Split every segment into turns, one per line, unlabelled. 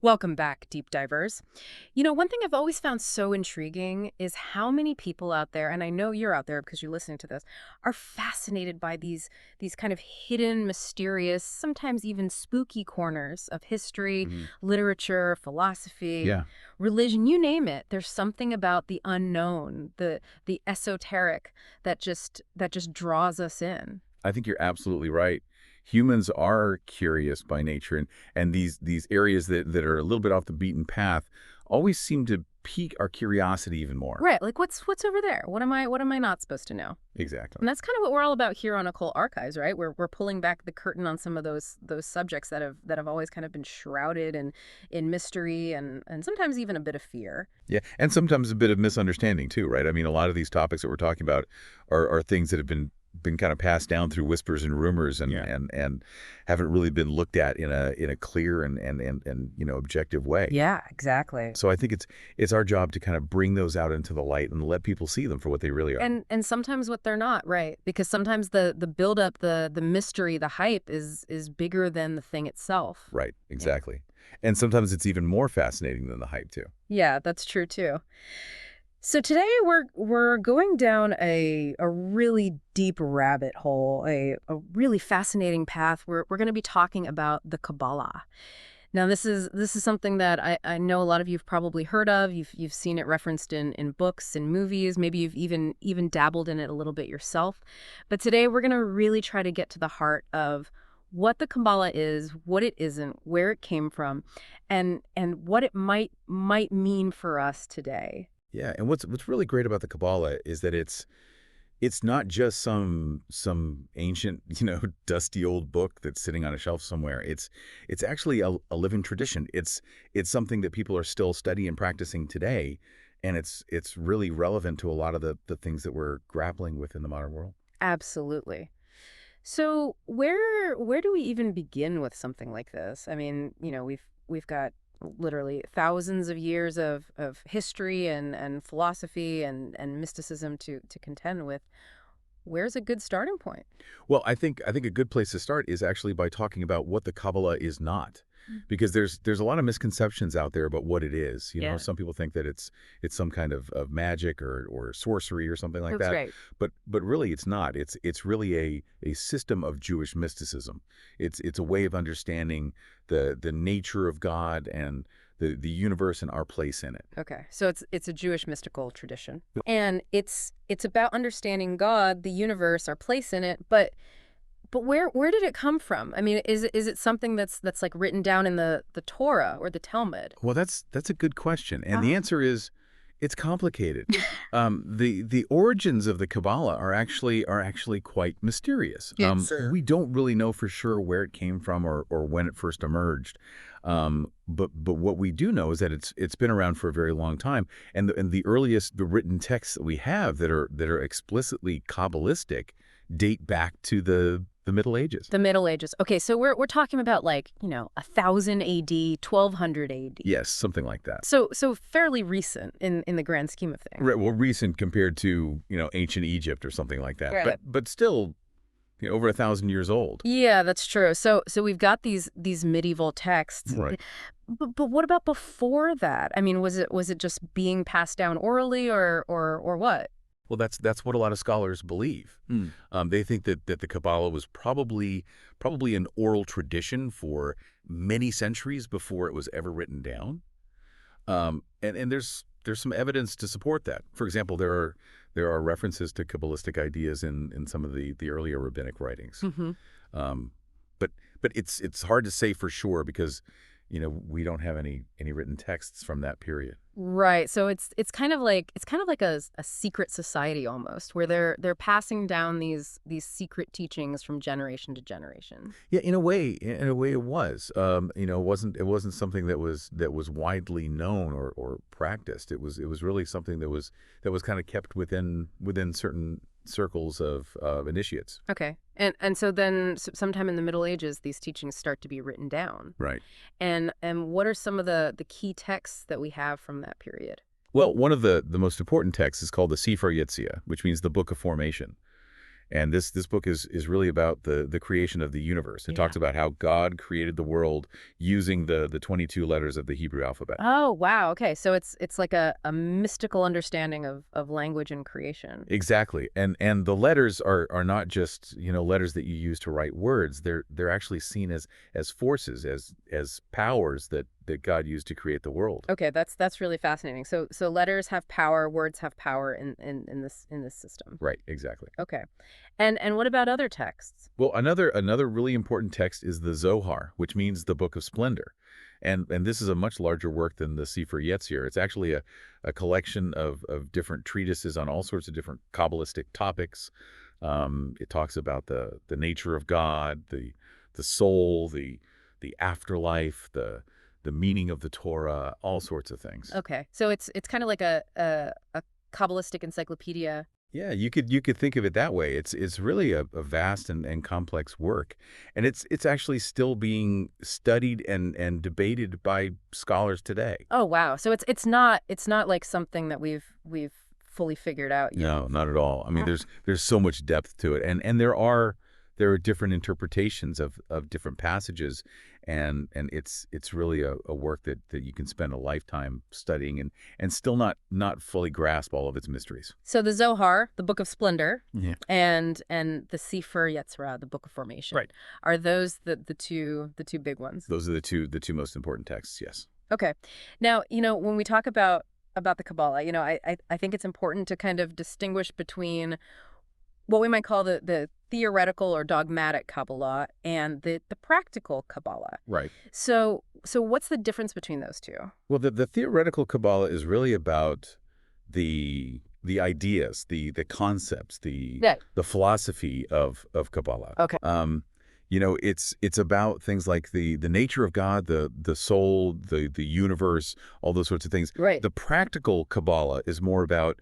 Welcome back, deep divers. One thing I've always found so intriguing is how many people out there, and I know you're out there because you're listening to this, are fascinated by these kind of hidden, mysterious, sometimes even spooky corners of history,
Mhm.
literature, philosophy,
Yeah,
religion, you name it. There's something about the unknown, the esoteric that just draws us in.
I think you're absolutely right. Humans are curious by nature, and these areas that are a little bit off the beaten path always seem to pique our curiosity even more.
Right, like what's over there? What am I not supposed to know?
Exactly.
And that's kind of what we're all about here on Occult Archives, right? We're pulling back the curtain on some of those subjects that have always kind of been shrouded in mystery and sometimes even a bit of fear.
Yeah, and sometimes a bit of misunderstanding too, right? I mean, a lot of these topics that we're talking about are things that have been kind of passed down through whispers and rumors and
Yeah.
and haven't really been looked at in a clear and objective way.
Yeah, exactly.
So I think it's our job to kind of bring those out into the light and let people see them for what they really are.
And sometimes what they're not, right? Because sometimes the build up, the mystery, the hype is bigger than the thing itself.
Right,
Yeah.
exactly. And sometimes it's even more fascinating than the hype too.
Yeah, that's true too. So today we're going down a really deep rabbit hole, a really fascinating path. We're going to be talking about the Kabbalah. Now this is something that I know a lot of you've probably heard of. You've seen it referenced in books and movies. Maybe you've even dabbled in it a little bit yourself. But today we're going to really try to get to the heart of what the Kabbalah is, what it isn't, where it came from, and what it might mean for us today.
Yeah, and what's really great about the Kabbalah is that it's not just some ancient, dusty old book that's sitting on a shelf somewhere. It's actually a living tradition. It's something that people are still studying and practicing today, and it's really relevant to a lot of the things that we're grappling with in the modern world.
Absolutely. So where do we even begin with something like this? I mean, we've got literally thousands of years of history and philosophy and mysticism to contend with. Where's a good starting point?
Well, I think a good place to start is actually by talking about what the Kabbalah is not.
Mm.
Because there's a lot of misconceptions out there about what it is.
Yeah,
Some people think that it's some kind of magic or sorcery or something like
that's
that.
right.
But really it's not. It's really a system of Jewish mysticism. It's a way of understanding the nature of God and the universe and our place in it.
Okay. So it's a Jewish mystical tradition. And it's about understanding God, the universe, our place in it, but where did it come from? I mean, is it something that's like written down in the Torah or the Talmud?
Well, that's a good question, and the
Ah.
answer is it's complicated. The origins of the Kabbalah are actually quite mysterious.
Yes.
We don't really know for sure where it came from or when it first emerged. But what we do know is that it's been around for a very long time, and the earliest written texts that we have that are explicitly Kabbalistic date back to the Middle Ages.
The Middle Ages. Okay, so we're talking about like, 1000 AD, 1200 AD.
Yes, something like that.
So fairly recent in the grand scheme of things.
Right, well, recent compared to, ancient Egypt or something like that.
Right.
But still, over 1,000 years old.
Yeah, that's true. So we've got these medieval texts.
Right.
But what about before that? I mean, was it just being passed down orally or what?
Well, that's what a lot of scholars believe. They think that the Kabbalah was probably an oral tradition for many centuries before it was ever written down. And there's some evidence to support that. For example, there are references to Kabbalistic ideas in some of the earlier rabbinic writings.
Hmm.
Um, but it's hard to say for sure because we don't have any written texts from that period.
Right. So it's kind of like a secret society almost, where they're passing down these secret teachings from generation to generation.
Yeah, in a way it was. It wasn't something that was widely known or practiced. It was really something that was kind of kept within certain circles of initiates.
Okay. And so then sometime in the Middle Ages, these teachings start to be written down.
Right.
And what are some of the key texts that we have from that period?
Well, one of the most important texts is called the Sefer Yetzirah, which means the Book of Formation. And this book is really about the creation of the universe. It talks about how God created the world using the 22 letters of the Hebrew alphabet.
Oh, wow. Okay. So it's like a mystical understanding of language and creation.
Exactly. And the letters are not just, letters that you use to write words. They're actually seen as forces, as powers that God used to create the world.
Okay, that's really fascinating. So letters have power, words have power in this system.
Right, exactly.
Okay. And what about other texts?
Well, another really important text is the Zohar, which means the Book of Splendor. And this is a much larger work than the Sefer Yetzir. It's actually a collection of different treatises on all sorts of different Kabalistic topics. It talks about the nature of God, the soul, the afterlife, the meaning of the Torah, all sorts of things.
Okay. So it's kind of like a Kabbalistic encyclopedia.
Yeah, you could think of it that way. It's really a vast and complex work, and it's actually still being studied and debated by scholars today.
Oh, wow. So it's not like something that we've fully figured out yet.
No, not at all. I mean, there's so much depth to it, and there are different interpretations of different passages, and it's really a work that you can spend a lifetime studying and still not fully grasp all of its mysteries.
So the Zohar, the Book of Splendor,
Yeah.
and the Sefer Yetzirah, the Book of Formation.
Right.
Are those the two big ones?
Those are the two most important texts, yes.
Okay. Now, when we talk about the Kabbalah, I think it's important to kind of distinguish between what we might call the theoretical or dogmatic Kabbalah and the practical Kabbalah.
Right.
So what's the difference between those two?
Well, the theoretical Kabbalah is really about the ideas, the concepts, the philosophy of Kabbalah.
Okay.
It's about things like the nature of God, the soul, the universe, all those sorts of things.
Right.
The practical Kabbalah is more about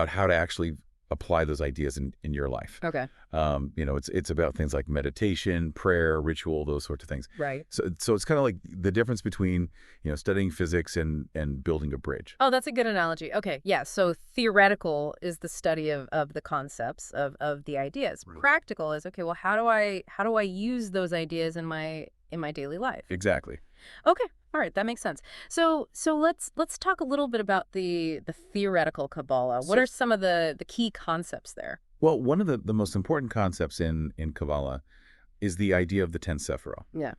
how to actually apply those ideas in your life.
Okay.
It's about things like meditation, prayer, ritual, those sorts of things.
Right.
So it's kind of like the difference between, studying physics and building a bridge.
Oh, that's a good analogy. Okay. Yeah. So theoretical is the study of the concepts of the ideas.
Right.
Practical is, okay, well, how do I use those ideas in my daily life?
Exactly.
Okay. All right, that makes sense. So let's talk a little bit about the theoretical Kabbalah. What are some of the key concepts there?
Well, one of the most important concepts in Kabbalah is the idea of the 10 Sephirot.
Yeah.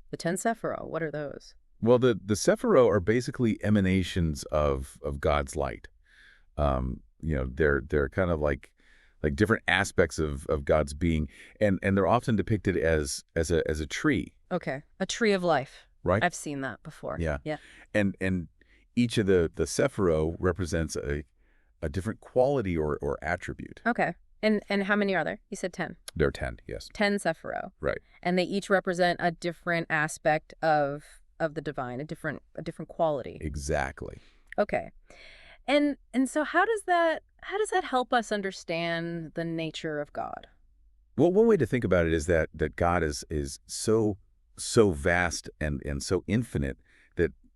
The 10 Sephirot, what are those?
Well, the Sephirot are basically emanations of God's light. They're kind of like different aspects of God's being, and they're often depicted as a tree.
Okay. A tree of life.
Right.
I've seen that before.
Yeah.
Yeah.
And each of the Sephirot represents a different quality or attribute.
Okay. And how many are there? You said 10.
There are 10, yes.
10 Sephirot.
Right.
And they each represent a different aspect of the divine, a different quality.
Exactly.
Okay. And so how does that help us understand the nature of God?
Well, one way to think about it is that God is so vast and so infinite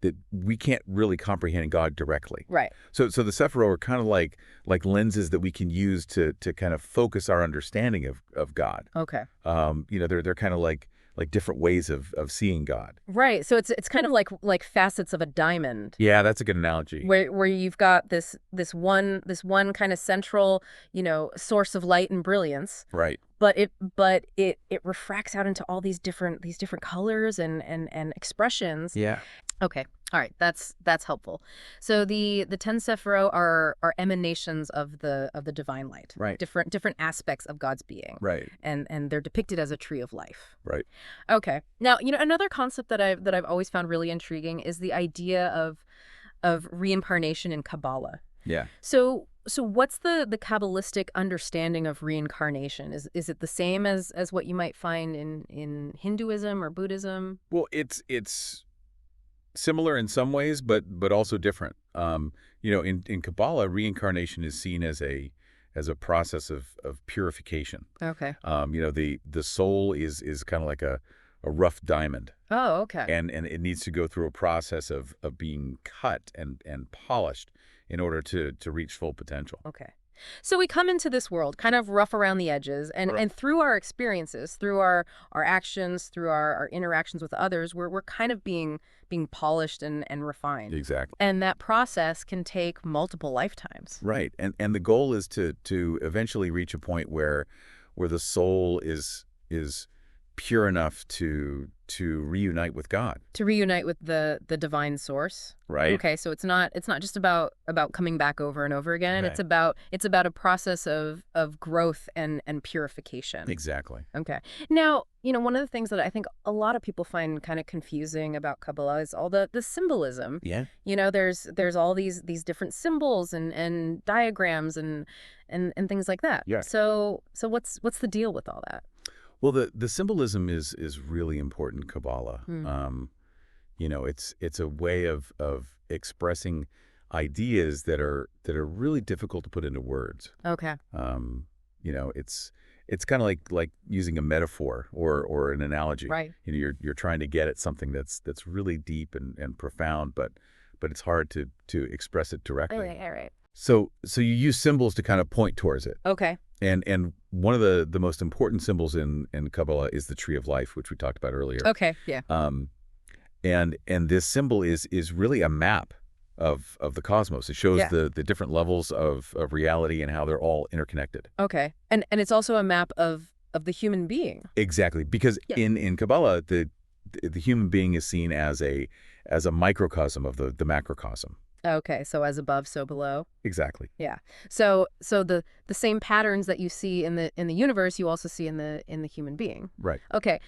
that we can't really comprehend God directly.
Right.
So the Sephirot are kind of like lenses that we can use to kind of focus our understanding of God.
Okay.
They're kind of like different ways of seeing God.
Right. So it's kind of like facets of a diamond.
Yeah, that's a good analogy.
Where you've got this one kind of central, source of light and brilliance.
Right.
But it refracts out into all these different colors and expressions.
Yeah.
Okay. All right. That's helpful. So the 10 Sephirot are emanations of the divine light.
Right.
Different aspects of God's being.
Right.
And they're depicted as a tree of life.
Right.
Okay. Now, another concept that I've always found really intriguing is the idea of reincarnation in Kabbalah.
Yeah.
So what's the Kabbalistic understanding of reincarnation? Is it the same as what you might find in Hinduism or Buddhism?
Well, it's similar in some ways, but also different. In Kabbalah, reincarnation is seen as a process of purification.
Okay.
The soul is kind of like a rough diamond.
Oh, okay.
And it needs to go through a process of being cut and polished in order to reach full potential.
Okay. So we come into this world kind of rough around the edges, and through our experiences, through our actions, through our interactions with others, we're kind of being polished and refined.
Exactly.
And that process can take multiple lifetimes.
Right. And the goal is to eventually reach a point where the soul is pure enough to reunite with God.
To reunite with the divine source.
Right.
Okay, so it's not just about coming back over and over again.
Right.
It's about a process of growth and purification.
Exactly.
Okay. Now, one of the things that I think a lot of people find kind of confusing about Kabbalah is all the symbolism.
Yeah.
There's all these different symbols and diagrams and things like that.
Yeah.
So what's the deal with all that?
Well, the symbolism is really important in Kabbalah. It's a way of expressing ideas that are really difficult to put into words.
Okay.
It's kind of like using a metaphor or an analogy.
Right.
You're trying to get at something that's really deep and profound, but it's hard to express it directly.
All right.
So you use symbols to kind of point towards it.
Okay.
And one of the most important symbols in Kabbalah is the tree of life, which we talked about earlier.
Okay. Yeah.
And this symbol is really a map of the cosmos. It shows the different levels of reality and how they're all interconnected.
Okay. And it's also a map of the human being.
Exactly, because in Kabbalah, the human being is seen as a microcosm of the macrocosm.
Okay, so as above, so below.
Exactly.
Yeah. So the same patterns that you see in the universe, you also see in the human being.
Right.
Okay.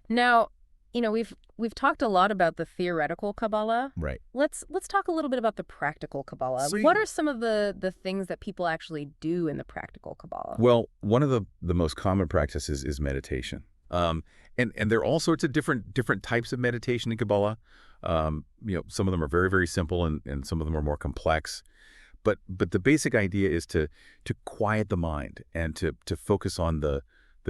Now, we've talked a lot about the theoretical Kabbalah.
Right.
Let's talk a little bit about the practical Kabbalah.
Sweet.
What are some of the things that people actually do in the practical Kabbalah?
Well, one of the most common practices is meditation. And there are all sorts of different types of meditation in Kabbalah. Some of them are very, very simple and some of them are more complex. But the basic idea is to quiet the mind and to focus on the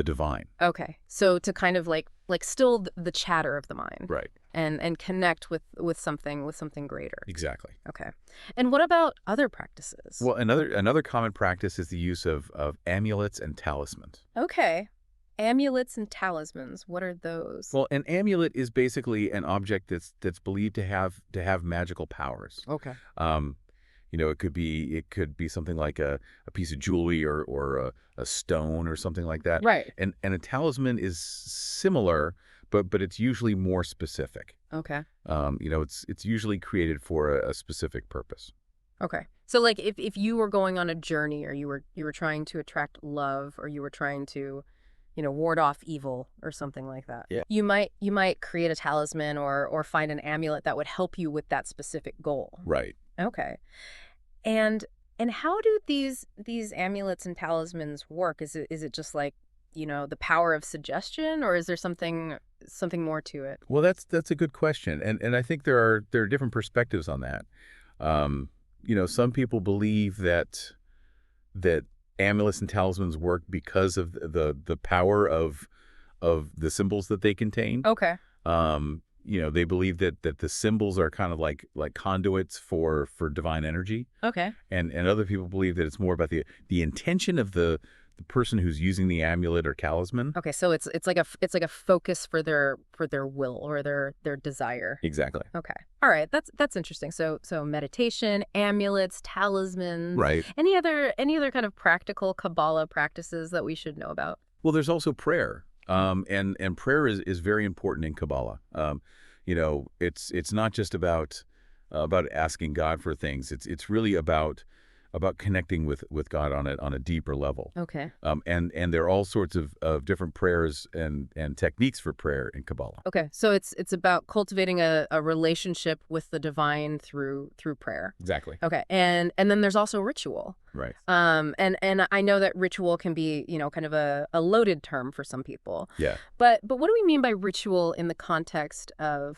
divine.
Okay. So to kind of like still the chatter of the mind.
Right.
And connect with something greater.
Exactly.
Okay. And what about other practices?
Well, another common practice is the use of amulets and talismans.
Okay. Amulets and talismans. What are those?
Well, an amulet is basically an object that's believed to have magical powers.
Okay.
It could be something like a piece of jewelry or a stone or something like that.
Right.
And a talisman is similar, but it's usually more specific.
Okay.
It's usually created for a specific purpose.
Okay. So like if you were going on a journey or you were trying to attract love or you were trying to ward off evil or something like that.
Yeah.
You might create a talisman or find an amulet that would help you with that specific goal.
Right.
Okay. And how do these amulets and talismans work? Is it just like, the power of suggestion, or is there something more to it?
Well, that's a good question. And I think there are different perspectives on that. Some people believe that amulets and talismans work because of the power of the symbols that they contain.
Okay.
They believe that the symbols are kind of like conduits for divine energy.
Okay.
And other people believe that it's more about the intention of the person who's using the amulet or talisman.
Okay, so it's like a focus for their will or their desire.
Exactly.
Okay. All right. That's interesting. So meditation, amulets, talismans.
Right.
Any other kind of practical Kabbalah practices that we should know about?
Well, there's also prayer. And prayer is very important in Kabbalah. It's not just about asking God for things. It's really about connecting with God on a deeper level.
Okay.
And there are all sorts of different prayers and techniques for prayer in Kabbalah.
Okay. So it's about cultivating a relationship with the divine through prayer.
Exactly.
Okay. And then there's also ritual.
Right.
And I know that ritual can be, kind of a loaded term for some people.
Yeah.
But what do we mean by ritual in the context of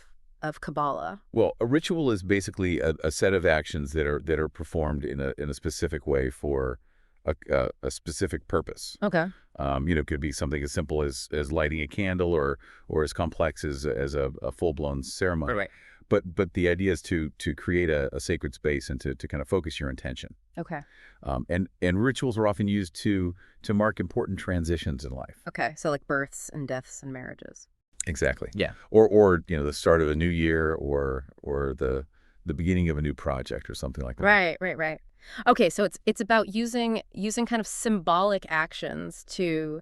Kabbalah?
Well, a ritual is basically a set of actions that are performed in a specific way for a specific purpose.
Okay.
It could be something as simple as lighting a candle or as complex as a full-blown ceremony.
Right.
But the idea is to create a sacred space and to kind of focus your intention.
Okay.
And rituals are often used to mark important transitions in life.
Okay. So like births and deaths and marriages.
Exactly.
Yeah.
Or the start of a new year or the beginning of a new project or something like that.
Right. Okay, so it's about using kind of symbolic actions to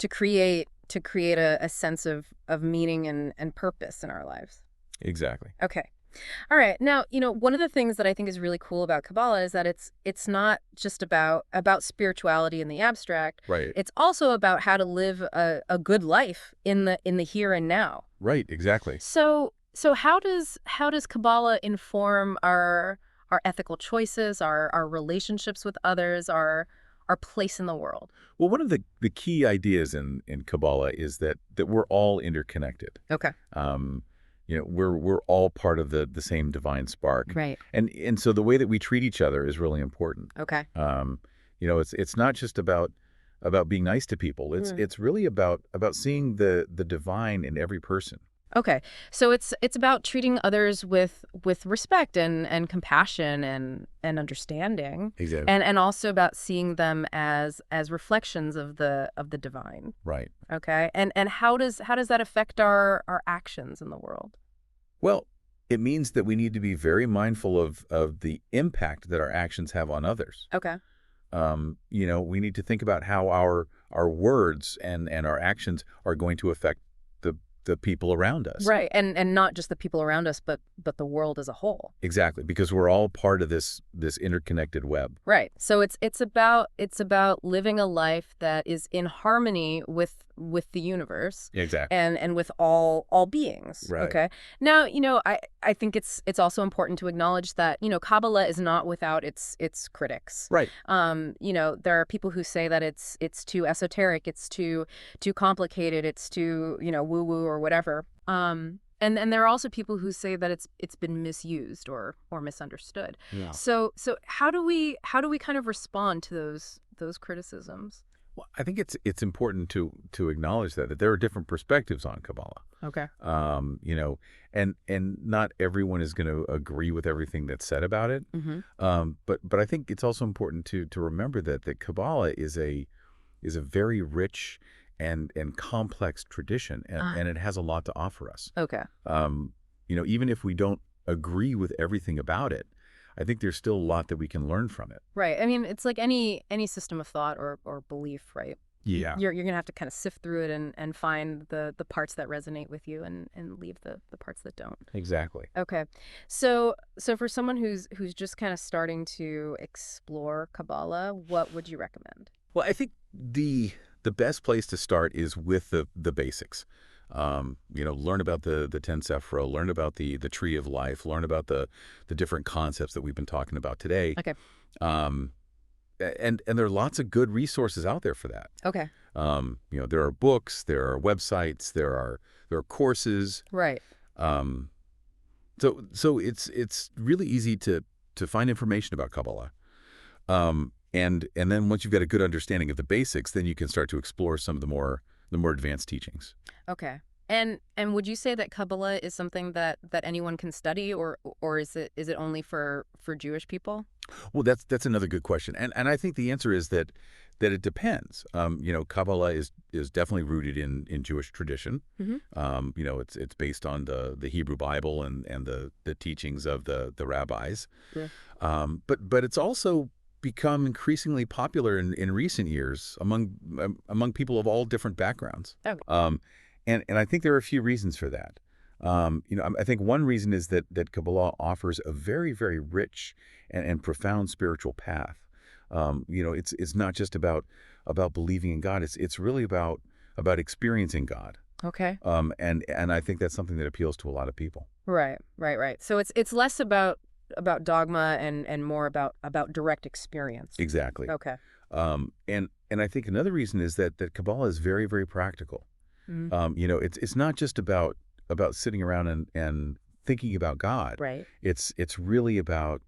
create a sense of meaning and purpose in our lives.
Exactly.
Okay. All right. Now, one of the things that I think is really cool about Kabbalah is that it's not just about spirituality in the abstract.
Right.
It's also about how to live a good life in the here and now.
Right. Exactly.
So how does Kabbalah inform our ethical choices, our relationships with others, our place in the world?
Well, one of the key ideas in Kabbalah is that we're all interconnected.
Okay.
We're all part of the same divine spark.
Right.
And so the way that we treat each other is really important.
Okay.
It's not just about being nice to people. It's really about seeing the divine in every person.
Okay. So it's about treating others with respect and compassion and understanding.
Exactly.
And also about seeing them as reflections of the divine.
Right.
Okay. And how does that affect our actions in the world?
Well, it means that we need to be very mindful of the impact that our actions have on others.
Okay.
We need to think about how our words and our actions are going to affect the people around us.
Right. And not just the people around us, but the world as a whole.
Exactly, because we're all part of this interconnected web.
Right. So it's about living a life that is in harmony with the universe.
Exactly.
And with all beings.
Right. Okay.
Now, I think it's also important to acknowledge that, Kabbalah is not without its critics.
Right.
There are people who say that it's too esoteric, it's too complicated, it's too, woo-woo or whatever. And there are also people who say that it's been misused or misunderstood.
Yeah.
So how do we kind of respond to those criticisms?
Well, I think it's important to acknowledge that there are different perspectives on Kabbalah.
Okay.
And not everyone is going to agree with everything that's said about it.
Mm-hmm.
But I think it's also important to remember that Kabbalah is a very rich and complex tradition, and it has a lot to offer us.
Okay.
Even if we don't agree with everything about it, I think there's still a lot that we can learn from it.
Right. I mean, it's like any system of thought or belief, right?
Yeah.
You're going to have to kind of sift through it and find the parts that resonate with you and leave the parts that don't.
Exactly.
Okay. So for someone who's just kind of starting to explore Kabbalah, what would you recommend?
Well, I think the best place to start is with the basics. Learn about the 10 Sephira, learn about the tree of life, learn about the different concepts that we've been talking about today.
Okay.
And there are lots of good resources out there for that.
Okay.
There are books, there are websites, there are courses.
Right.
So it's really easy to find information about Kabbalah. And then once you've got a good understanding of the basics, then you can start to explore some of the more advanced teachings.
Okay. And would you say that Kabbalah is something that anyone can study, or is it only for Jewish people?
Well, that's another good question, and I think the answer is that it depends. Kabbalah is definitely rooted in Jewish tradition.
Mm-hmm.
It's based on the Hebrew Bible and the teachings of the rabbis.
Yeah.
But it's also become increasingly popular in recent years among people of all different backgrounds.
Okay.
And I think there are a few reasons for that. I think one reason is that Kabbalah offers a very, very rich and profound spiritual path. It's not just about believing in God. It's really about experiencing God.
Okay.
And I think that's something that appeals to a lot of people.
Right. So it's less about dogma and more about direct experience.
Exactly.
Okay.
And I think another reason is that Kabbalah is very, very practical.
Mm-hmm.
It's not just about sitting around and thinking about God.
Right.
It's really about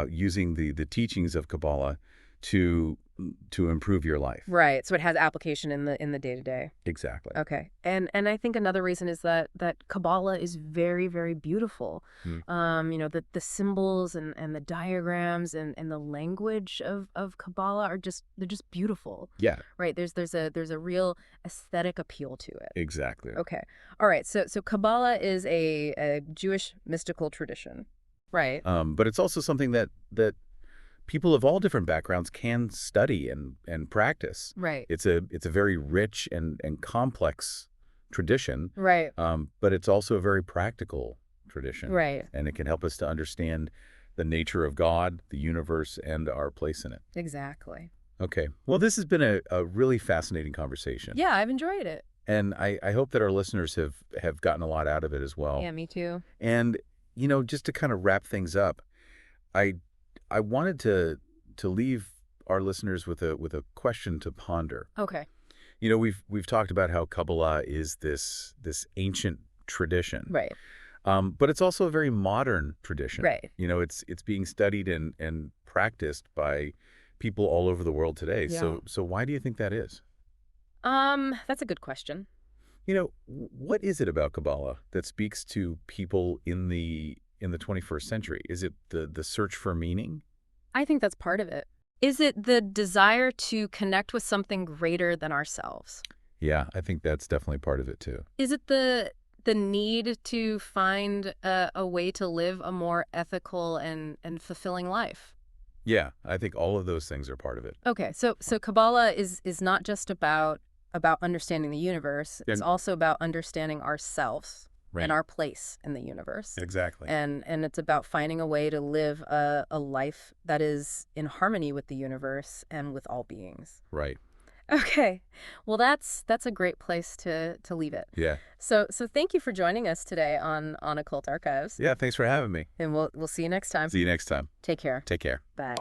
using the teachings of Kabbalah to improve your life.
Right. So it has application in the day-to-day.
Exactly.
Okay. And I think another reason is that Kabbalah is very, very beautiful. You know, the symbols and the diagrams and the language of Kabbalah they're just beautiful.
Yeah.
Right. There's a real aesthetic appeal to it.
Exactly.
Okay. All right. So Kabbalah is a Jewish mystical tradition. Right.
But it's also something that people of all different backgrounds can study and practice.
Right.
It's a very rich and complex tradition.
Right.
But it's also a very practical tradition.
Right.
And it can help us to understand the nature of God, the universe, and our place in it.
Exactly.
Okay. Well, this has been a really fascinating conversation.
Yeah, I've enjoyed it.
And I hope that our listeners have gotten a lot out of it as well.
Yeah, me too.
And, you know, just to kind of wrap things up, I wanted to leave our listeners with a question to ponder.
Okay.
You know, we've talked about how Kabbalah is this ancient tradition.
Right.
But it's also a very modern tradition.
Right.
You know, it's being studied and practiced by people all over the world today.
Yeah.
So why do you think that is?
That's a good question.
You know, what is it about Kabbalah that speaks to people in the 21st century? Is it the search for meaning?
I think that's part of it. Is it the desire to connect with something greater than ourselves?
Yeah, I think that's definitely part of it too.
Is it the need to find a way to live a more ethical and fulfilling life?
Yeah, I think all of those things are part of it.
Okay, so Kabbalah is not just about understanding the universe. It's also about understanding ourselves.
Right.
And our place in the universe.
Exactly.
And it's about finding a way to live a life that is in harmony with the universe and with all beings.
Right.
Okay. Well, that's a great place to leave it.
Yeah.
So thank you for joining us today on Occult Archives.
Yeah, thanks for having me.
And we'll see you next time.
See you next time.
Take care.
Take care.
Bye.